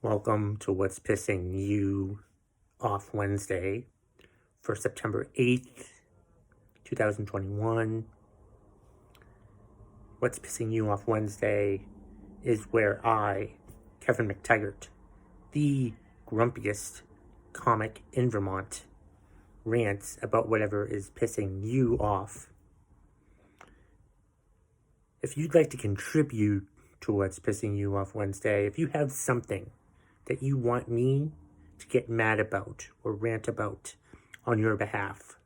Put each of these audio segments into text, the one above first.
Welcome to What's Pissing You Off Wednesday for September 8th, 2021. What's Pissing You Off Wednesday is where I, Kevin McTaggart, the grumpiest comic in Vermont, rants about whatever is pissing you off. If you'd like to contribute to What's Pissing You Off Wednesday, if you have something that you want me to get mad about or rant about on your behalf,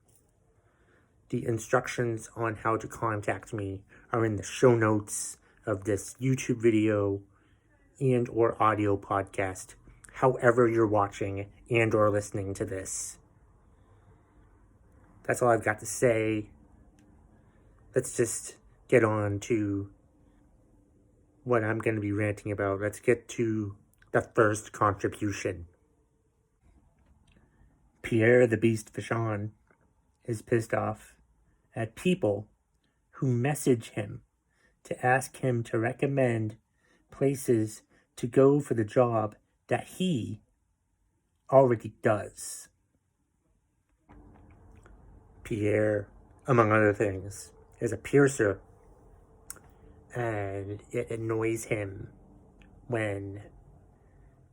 the instructions on how to contact me are in the show notes of this YouTube video and or audio podcast, however you're watching and or listening to this. That's all I've got to say. Let's just get on to what I'm going to be ranting about. Let's get to the first contribution. Pierre The Beast is pissed off at people who message him to ask him to recommend places to go for the job that he already does. Pierre, among other things, is a piercer, and it annoys him when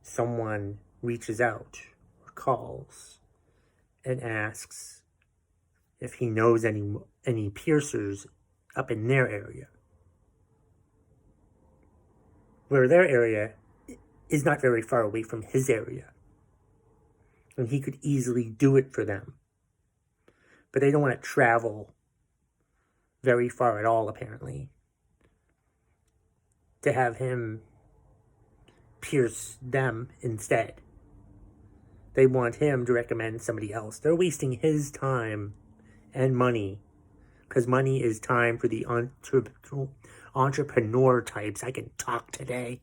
someone reaches out or calls and asks if he knows any piercers up in their area, where their area is not very far away from his area, and he could easily do it for them. But they don't want to travel very far at all, apparently, to have him pierce them instead. They want him to recommend somebody else. They're wasting his time and money, because money is time for the entrepreneur types. I can talk today.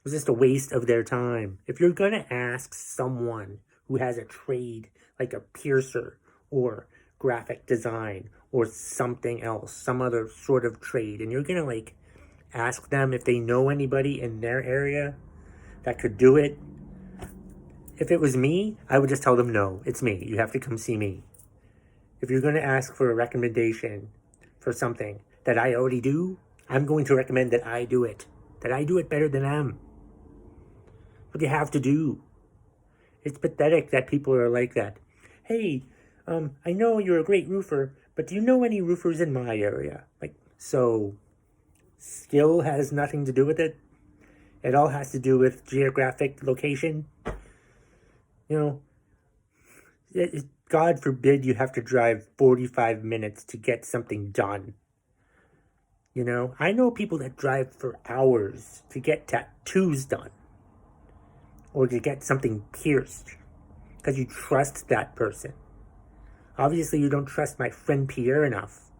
It's just a waste of their time. If you're going to ask someone who has a trade like a piercer or graphic design or something else, some other sort of trade, and you're going to ask them if they know anybody in their area that could do it, if it was me, I would just tell them, no, it's me. You have to come see me. If you're going to ask for a recommendation for something that I already do, I'm going to recommend that I do it better than them. What do you have to do? It's pathetic that people are like that. Hey, I know you're a great roofer, but do you know any roofers in my area? So skill has nothing to do with it. It all has to do with geographic location. God forbid you have to drive 45 minutes to get something done. I know people that drive for hours to get tattoos done or to get something pierced because you trust that person. Obviously, you don't trust my friend Pierre enough,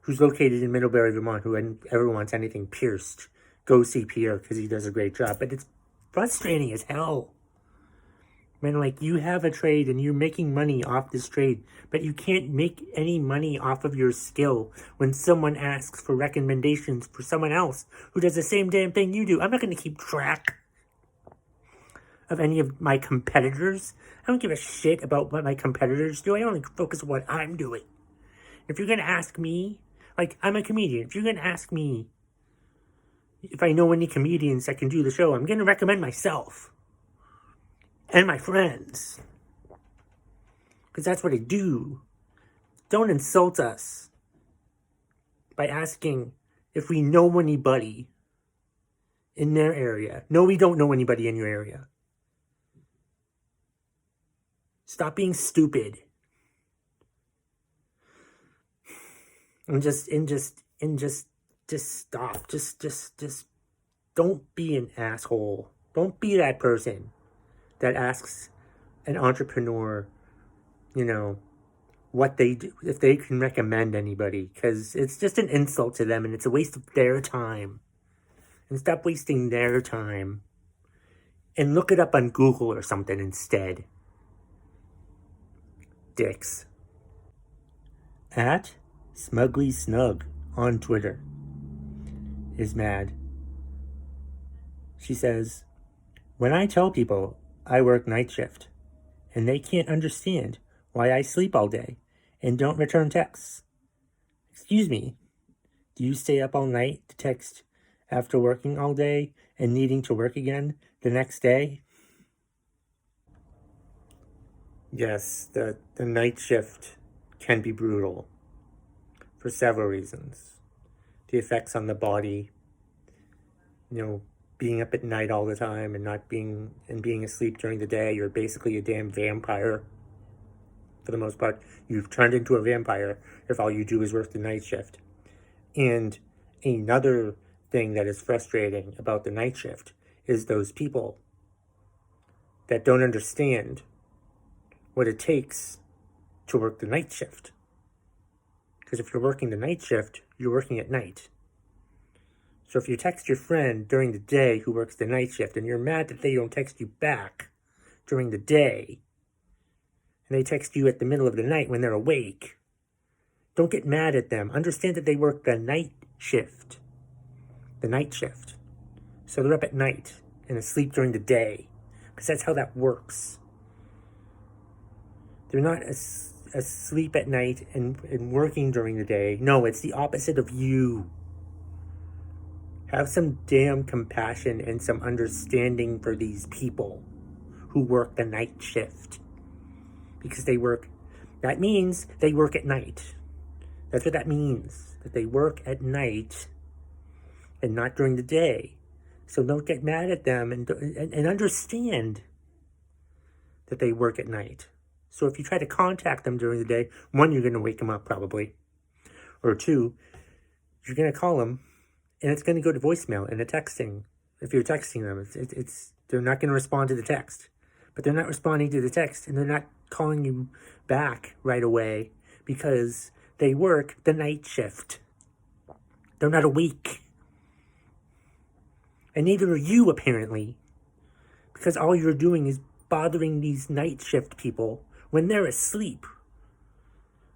who's located in Middlebury, Vermont, who ever wants anything pierced. Go see Pierre because he does a great job. But it's frustrating as hell. Man, you have a trade and you're making money off this trade, but you can't make any money off of your skill when someone asks for recommendations for someone else who does the same damn thing you do. I'm not going to keep track of any of my competitors. I don't give a shit about what my competitors do. I only focus on what I'm doing. If you're going to ask me, I'm a comedian. If you're going to ask me if I know any comedians that can do the show, I'm going to recommend myself and my friends, because that's what I do. Don't insult us by asking if we know anybody in their area. No, we don't know anybody in your area. Stop being stupid. And just stop. Just don't be an asshole. Don't be that person that asks an entrepreneur, what they do, if they can recommend anybody, because it's just an insult to them and it's a waste of their time. And stop wasting their time and look it up on Google or something instead. Dicks. At Smugly Snug on Twitter is mad She says, when I tell people I work night shift and they can't understand why I sleep all day and don't return texts. Excuse me, do you stay up all night to text after working all day and needing to work again the next day? Yes, the night shift can be brutal for several reasons. The effects on the body, being up at night all the time and being asleep during the day. You're basically a damn vampire. For the most part, you've turned into a vampire if all you do is work the night shift. And another thing that is frustrating about the night shift is those people that don't understand what it takes to work the night shift. Because if you're working the night shift, you're working at night. So if you text your friend during the day who works the night shift and you're mad that they don't text you back during the day, and they text you at the middle of the night when they're awake, don't get mad at them. Understand that they work the night shift. The night shift. So they're up at night and asleep during the day. Because that's how that works. They're not asleep at night and working during the day. No, it's the opposite of you. Have some damn compassion and some understanding for these people who work the night shift. Because that means they work at night. That's what that means. That they work at night and not during the day. So don't get mad at them and understand that they work at night. So if you try to contact them during the day, one, you're going to wake them up probably. Or two, you're going to call them and it's going to go to voicemail and a texting. If you're texting them, they're not going to respond to the text. But they're not responding to the text and they're not calling you back right away because they work the night shift. They're not awake. And neither are you, apparently. Because all you're doing is bothering these night shift people when they're asleep.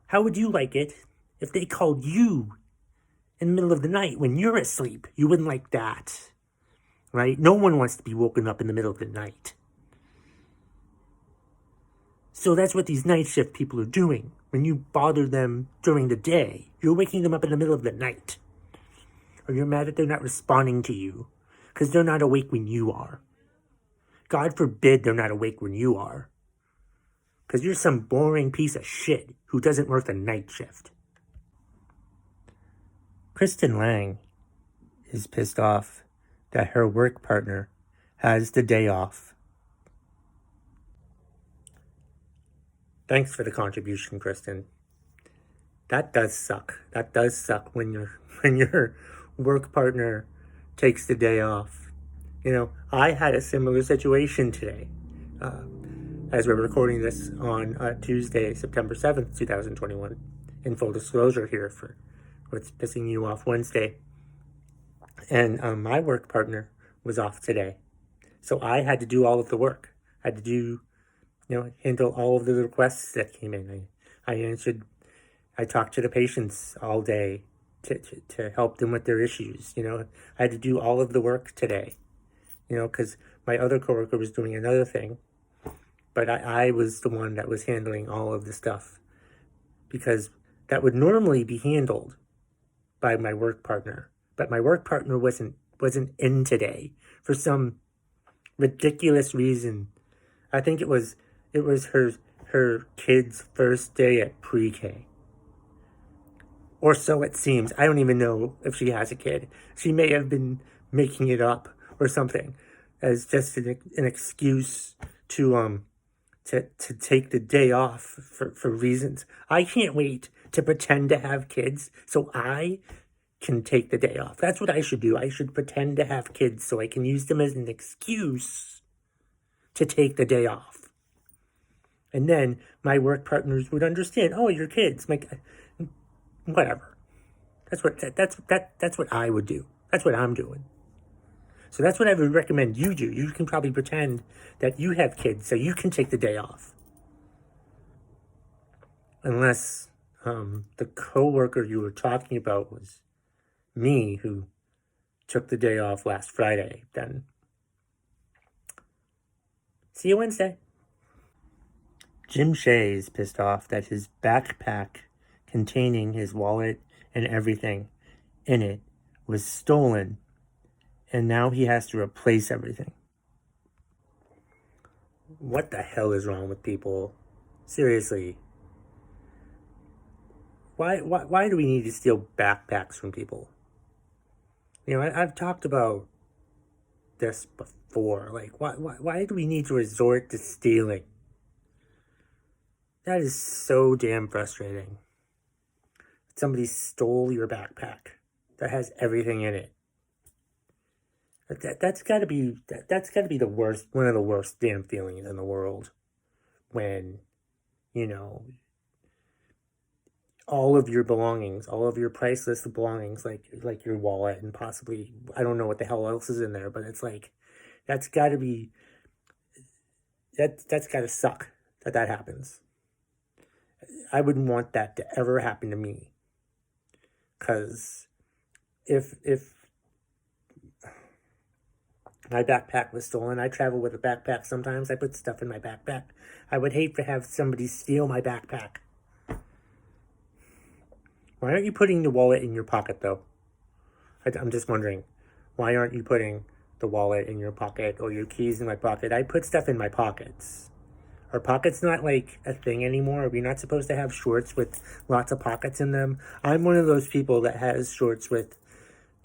How would you like it if they called you in the middle of the night when you're asleep? You wouldn't like that, right? No one wants to be woken up in the middle of the night. So that's what these night shift people are doing. When you bother them during the day, you're waking them up in the middle of the night. Or you're mad that they're not responding to you because they're not awake when you are. God forbid they're not awake when you are. Because you're some boring piece of shit who doesn't work the night shift. Kristen Lang is pissed off that her work partner has the day off. Thanks for the contribution, Kristen. That does suck. That does suck when your work partner takes the day off. I had a similar situation today. As we're recording this on Tuesday, September 7th, 2021. In full disclosure here for what's pissing you off Wednesday. And my work partner was off today. So I had to do all of the work. I had to handle all of the requests that came in. I talked to the patients all day to help them with their issues. I had to do all of the work today, because my other coworker was doing another thing. But I was the one that was handling all of the stuff because that would normally be handled by my work partner. But my work partner wasn't in today for some ridiculous reason. I think it was her kid's first day at pre-K. Or so it seems. I don't even know if she has a kid. She may have been making it up or something as just an excuse to take the day off for reasons. I can't wait to pretend to have kids so I can take the day off. That's what I should do. I should pretend to have kids so I can use them as an excuse to take the day off. And then my work partners would understand, oh, your kids, whatever. That's what I would do. That's what I'm doing. So that's what I would recommend you do. You can probably pretend that you have kids so you can take the day off. Unless the coworker you were talking about was me, who took the day off last Friday, then See you Wednesday. Jim Shea is pissed off that his backpack containing his wallet and everything in it was stolen, and now he has to replace everything. What the hell is wrong with people? Seriously. Why do we need to steal backpacks from people? You know, I've talked about this before. Like, why do we need to resort to stealing? That is so damn frustrating. Somebody stole your backpack that has everything in it. That's gotta be the worst, one of the worst damn feelings in the world. When, you know, all of your belongings, all of your priceless belongings, like your wallet and possibly, I don't know what the hell else is in there, but it's like, that's gotta suck that happens. I wouldn't want that to ever happen to me. Because if my backpack was stolen, I travel with a backpack sometimes. I put stuff in my backpack. I would hate to have somebody steal my backpack. Why aren't you putting the wallet in your pocket, though? I'm just wondering. Why aren't you putting the wallet in your pocket or your keys in my pocket? I put stuff in my pockets. Are pockets not like a thing anymore? Are we not supposed to have shorts with lots of pockets in them? I'm one of those people that has shorts with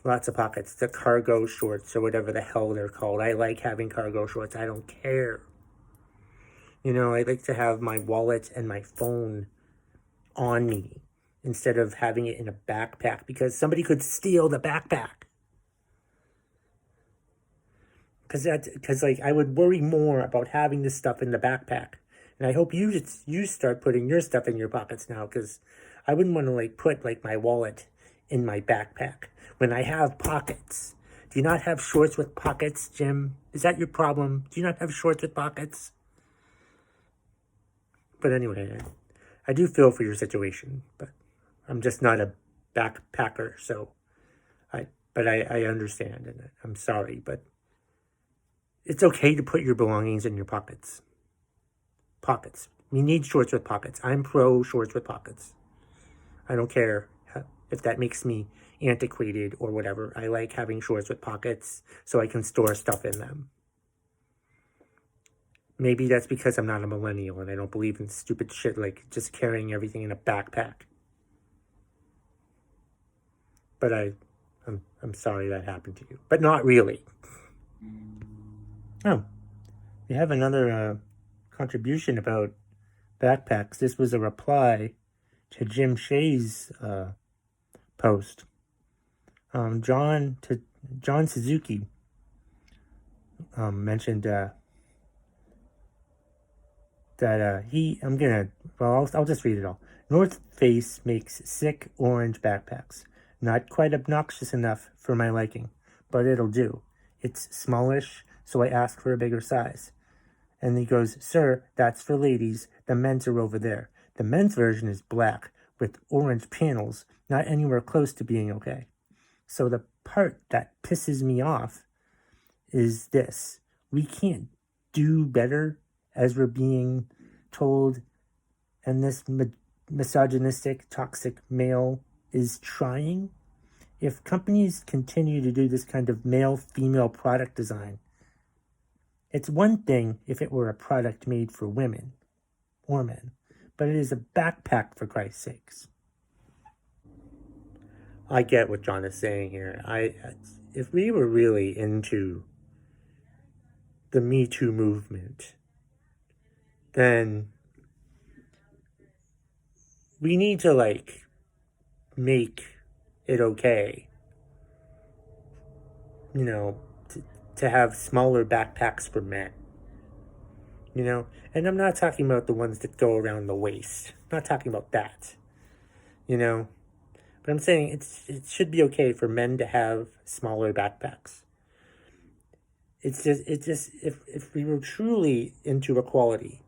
lots of pockets, the cargo shorts or whatever the hell they're called. I like having cargo shorts. I don't care. You know, I like to have my wallet and my phone on me instead of having it in a backpack because somebody could steal the backpack. Because like I would worry more about having this stuff in the backpack, and I hope you start putting your stuff in your pockets now. Because I wouldn't want to like put like my wallet in my backpack when I have pockets. Do you not have shorts with pockets, Jim? Is that your problem? Do you not have shorts with pockets? But anyway, I do feel for your situation, but I'm just not a backpacker, so I understand, and I'm sorry, but. It's okay to put your belongings in your pockets. Pockets. We need shorts with pockets. I'm pro shorts with pockets. I don't care if that makes me antiquated or whatever. I like having shorts with pockets so I can store stuff in them. Maybe that's because I'm not a millennial and I don't believe in stupid shit like just carrying everything in a backpack. But I'm sorry that happened to you. But not really. Oh, we have another contribution about backpacks. This was a reply to Jim Shea's post. John Suzuki mentioned that I'll just read it all. North Face makes sick orange backpacks. Not quite obnoxious enough for my liking, but it'll do. It's smallish, so I asked for a bigger size. And he goes, "Sir, that's for ladies. The men's are over there. The men's version is black with orange panels, not anywhere close to being okay." So the part that pisses me off is this. We can't do better as we're being told, and this misogynistic, toxic male is trying. If companies continue to do this kind of male-female product design, it's one thing if it were a product made for women or men, but it is a backpack for Christ's sakes. I get what John is saying here. If we were really into the Me Too movement, then we need to like make it okay, you know, to have smaller backpacks for men, you know? And I'm not talking about the ones that go around the waist. I'm not talking about that, you know? But I'm saying it should be okay for men to have smaller backpacks. It's just if we were truly into equality,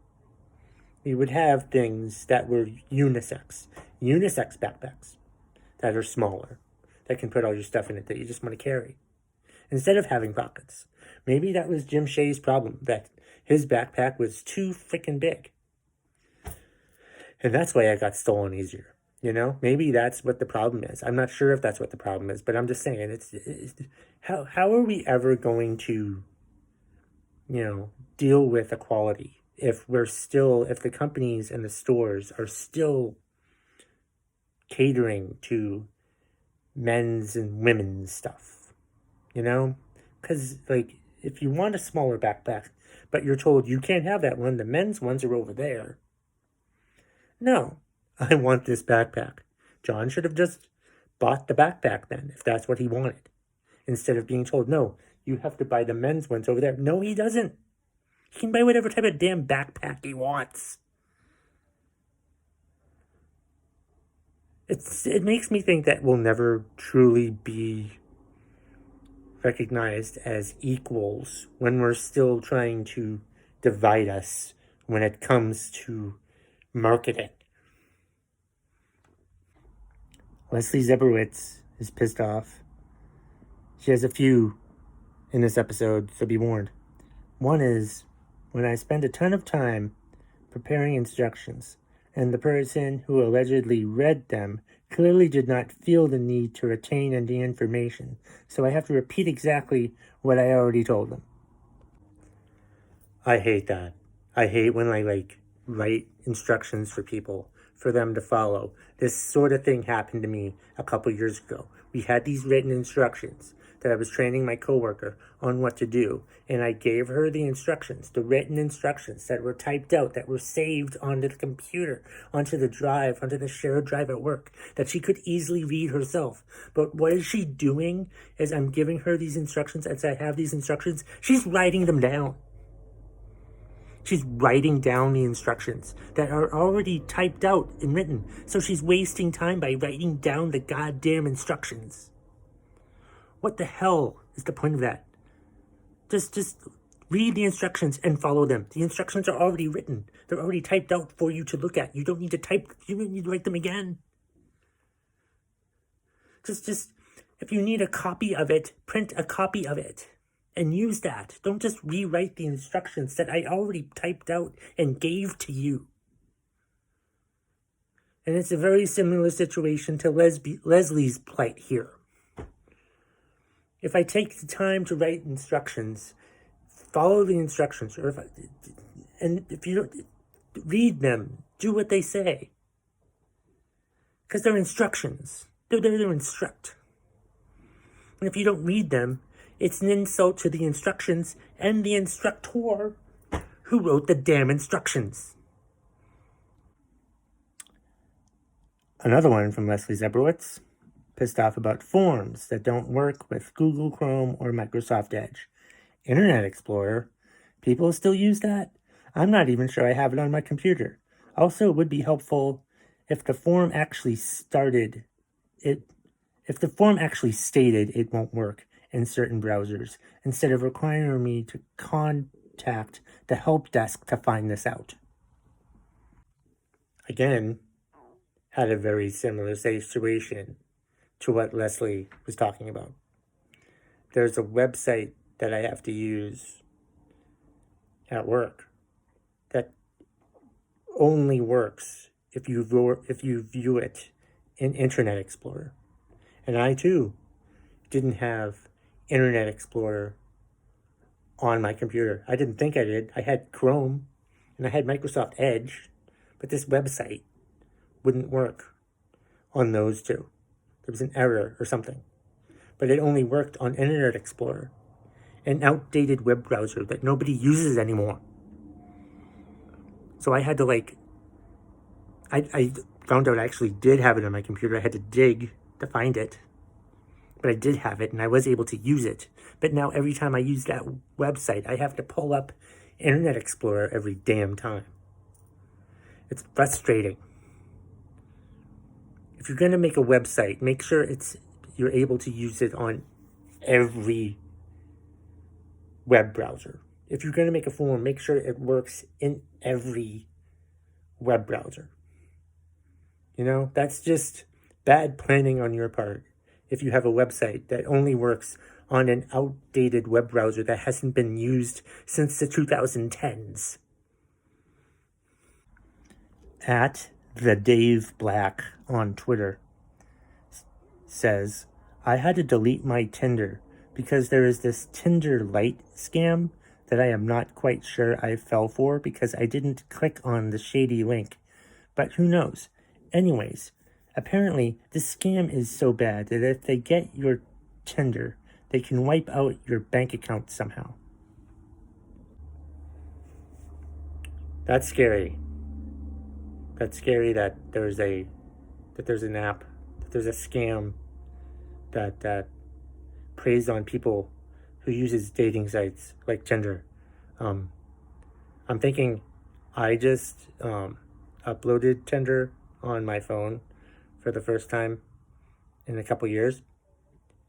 we would have things that were unisex backpacks that are smaller, that can put all your stuff in it that you just want to carry. instead of having pockets. Maybe that was Jim Shea's problem, that his backpack was too freaking big. And that's why it got stolen easier. You know, maybe that's what the problem is. I'm not sure if that's what the problem is, but I'm just saying, it's how are we ever going to, deal with equality if the companies and the stores are still catering to men's and women's stuff, because if you want a smaller backpack, but you're told you can't have that one, the men's ones are over there. No, I want this backpack. John should have just bought the backpack then, if that's what he wanted, instead of being told, no, you have to buy the men's ones over there. No, he doesn't. He can buy whatever type of damn backpack he wants. It makes me think that we'll never truly be recognized as equals when we're still trying to divide us when it comes to marketing. Leslie Zebrowitz is pissed off. She has a few in this episode, so be warned. One is, when I spend a ton of time preparing instructions, and the person who allegedly read them clearly did not feel the need to retain any information, so I have to repeat exactly what I already told them. I hate that. I hate when I write instructions for people for them to follow. This sort of thing happened to me a couple years ago. We had these written instructions that I was training my coworker on what to do, and I gave her the instructions, the written instructions that were typed out, that were saved onto the computer, onto the drive, onto the shared drive at work, that she could easily read herself. But what is she doing as I'm giving her these instructions, as I have these instructions? She's writing them down. She's writing down the instructions that are already typed out and written. So she's wasting time by writing down the goddamn instructions. What the hell is the point of that? Just read the instructions and follow them. The instructions are already written. They're already typed out for you to look at. You don't need to write them again. Just if you need a copy of it, print a copy of it. And use that. Don't just rewrite the instructions that I already typed out and gave to you. And it's a very similar situation to Leslie's plight here. If I take the time to write instructions, follow the instructions, and if you don't read them, do what they say. Because they're instructions. They're there to instruct. And if you don't read them, it's an insult to the instructions and the instructor who wrote the damn instructions. Another one from Leslie Zebrowitz, pissed off about forms that don't work with Google Chrome or Microsoft Edge. Internet Explorer, people still use that? I'm not even sure I have it on my computer. Also, it would be helpful if the form actually stated it won't work in certain browsers, instead of requiring me to contact the help desk to find this out. Again, had a very similar situation to what Leslie was talking about. There's a website that I have to use at work that only works if you view it in Internet Explorer. And I too didn't have Internet Explorer on my computer. I didn't think I did. I had Chrome and I had Microsoft Edge, but this website wouldn't work on those two. There was an error or something. But it only worked on Internet Explorer, an outdated web browser that nobody uses anymore. So I had to I found out I actually did have it on my computer. I had to dig to find it. But I did have it, and I was able to use it. But now every time I use that website, I have to pull up Internet Explorer every damn time. It's frustrating. If you're going to make a website, make sure you're able to use it on every web browser. If you're going to make a form, make sure it works in every web browser. That's just bad planning on your part. If you have a website that only works on an outdated web browser that hasn't been used since the 2010s. At the Dave Black on Twitter says, I had to delete my Tinder because there is this Tinder Lite scam that I am not quite sure I fell for because I didn't click on the shady link. But who knows? Anyways, apparently this scam is so bad that if they get your Tinder, they can wipe out your bank account somehow. That's scary. That's scary that there's an app, that there's a scam that preys on people who uses dating sites like Tinder. I'm thinking I just uploaded Tinder on my phone for the first time in a couple years,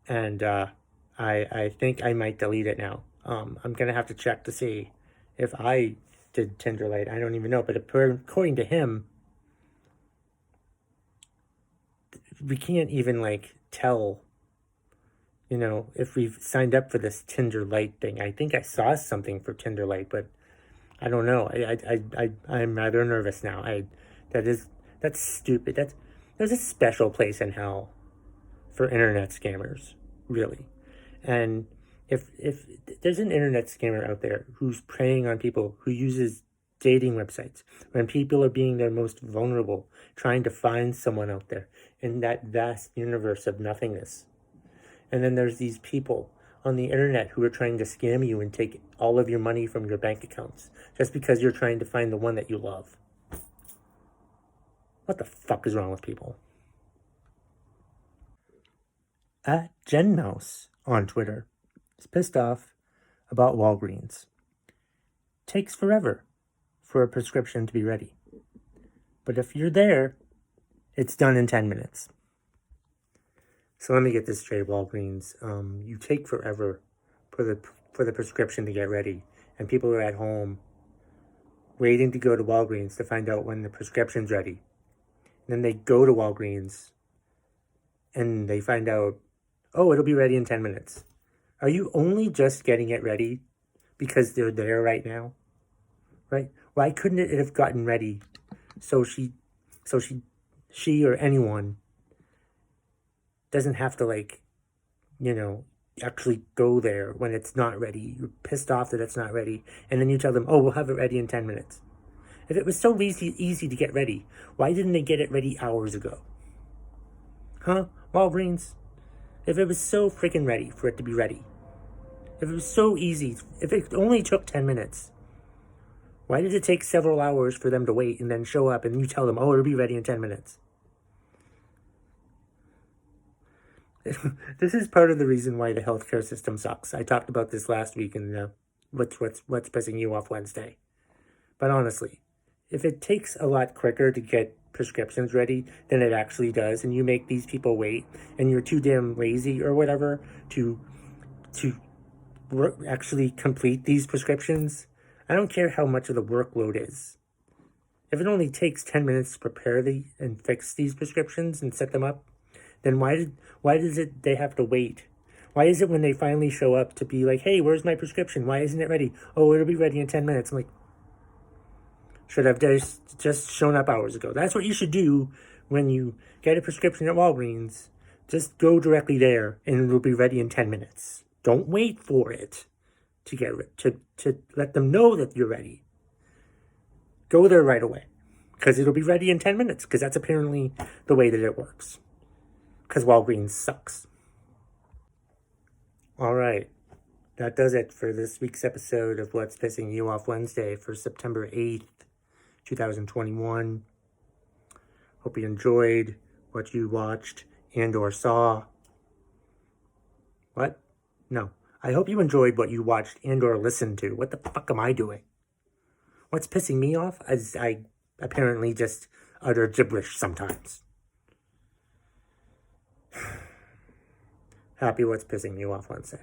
and I think I might delete it now. I'm gonna have to check to see if I did Tinder Lite. I don't even know, but according to him, we can't even like tell, if we've signed up for this Tinder Lite thing. I think I saw something for Tinder Lite, but I don't know. I'm rather nervous now. That's stupid. There's a special place in hell for internet scammers, really. And if there's an internet scammer out there who's preying on people who uses dating websites when people are being their most vulnerable, trying to find someone out there in that vast universe of nothingness. And then there's these people on the internet who are trying to scam you and take all of your money from your bank accounts just because you're trying to find the one that you love. What the fuck is wrong with people? At Jen Mouse on Twitter is pissed off about Walgreens. Takes forever for a prescription to be ready. But if you're there, it's done in 10 minutes. So let me get this straight, Walgreens. You take forever for the prescription to get ready, and people are at home waiting to go to Walgreens to find out when the prescription's ready. And then they go to Walgreens, and they find out, oh, it'll be ready in 10 minutes. Are you only just getting it ready because they're there right now? Right? Why couldn't it have gotten ready so she or anyone doesn't have to actually go there when it's not ready? You're pissed off that it's not ready, and then you tell them, oh, we'll have it ready in 10 minutes. If it was so easy to get ready, why didn't they get it ready hours ago? Huh? Walgreens? If it was so freaking ready for it to be ready, if it was so easy, if it only took 10 minutes, why did it take several hours for them to wait and then show up and you tell them, oh, it'll be ready in 10 minutes? This is part of the reason why the healthcare system sucks. I talked about this last week in what's pissing you off Wednesday. But honestly, if it takes a lot quicker to get prescriptions ready than it actually does, and you make these people wait, and you're too damn lazy or whatever to actually complete these prescriptions, I don't care how much of the workload is. If it only takes 10 minutes to prepare and fix these prescriptions and set them up, then why does they have to wait? Why is it when they finally show up to be like, hey, where's my prescription? Why isn't it ready? Oh, it'll be ready in 10 minutes. I'm like, should have just shown up hours ago. That's what you should do when you get a prescription at Walgreens. Just go directly there and it'll be ready in 10 minutes. Don't wait for it to let them know that you're ready. Go there right away because it'll be ready in 10 minutes because that's apparently the way that it works. Because Walgreens sucks. All right. That does it for this week's episode of What's Pissing You Off Wednesday for September 8th, 2021. Hope you enjoyed what you watched and or saw. What? No. I hope you enjoyed what you watched and or listened to. What the fuck am I doing? What's pissing me off? As I apparently just utter gibberish sometimes. Happy What's Pissing You Off Wednesday.